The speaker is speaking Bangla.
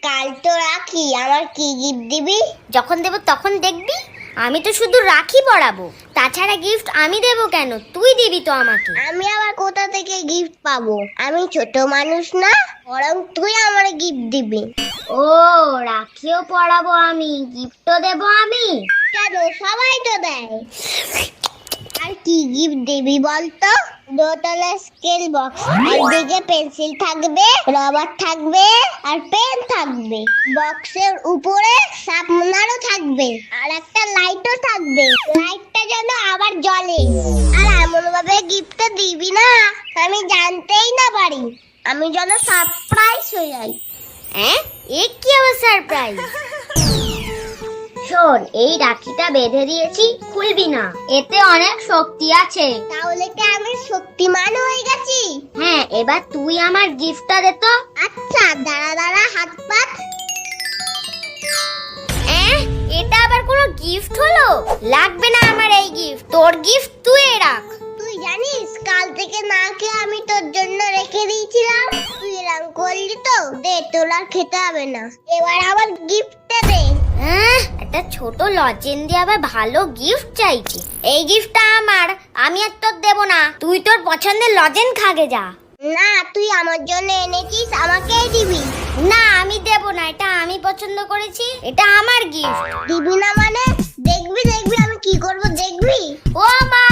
কাল তো রাখি, আমার কি গিফট দিবি? যখন দেব তখন দেখবি। আমি তো শুধু রাখি পরাবো, তাছাড়া গিফট আমি দেব কেন? তুই দিবি তো আমাকে। আমি আবার কোথা থেকে গিফট পাবো? আমি ছোট মানুষ না, বরং তুই আমার গিফট দিবি। ও, রাখিও পরাবো আমি, গিফটও দেব আমি? কেন, সবাই তো দেয়। আর কি গিফট দিবি বলতো? দোতলা স্কেল বক্স, একদিকে পেন্সিল থাকবে, রবার থাকবে আর পেন থাকবে। বক্সের উপরে শার্পনারও থাকবে আর একটা লাইটও থাকবে। লাইটটা যেন আবার জ্বলে। আর এমন ভাবে গিফটটা দিবি না আমি জানতেই না পারি, আমি যেন সারপ্রাইজ হয়ে যাই। হ্যাঁ, এ কি আবার সারপ্রাইজ? শোন, এই রাখিটা বেঁধে দিয়েছি, খুলবি না, এতে অনেক শক্তি আছে। তাহলে কি আমি শক্তিমান হয়ে গেছি? হ্যাঁ, এবার তুই আমার গিফটটা দে তো। আচ্ছা, দাঁড়া দাঁড়া, হাত পাত। এটা আবার কোনো গিফট হলো? লাগবে না আমার এই গিফট, তোর গিফট তুই রাখ। তুই জানিস কাল থেকে না খেয়ে আমি তোর জন্য রেখে দিয়েছিলাম, তুই এরকম করলি তো। দে, তোর আর খেতে হবে না, এবার আবার গিফটটা দে। একটা ছোট লজেন দিয়ে আবার ভালো গিফট চাইছি। এই গিফটটা আমার, আমি আর তোর দেব না। তুই তোর পছন্দের লজেন খাগে যা। না, তুই আমার জন্য এনেছিস, আমাকেই দিবি। না, আমি দেব না, এটা আমি পছন্দ করেছি, এটা আমার গিফট। দিবি না মানে? দেখবি দেখবি আমি কি করব, দেখবি। ও মা,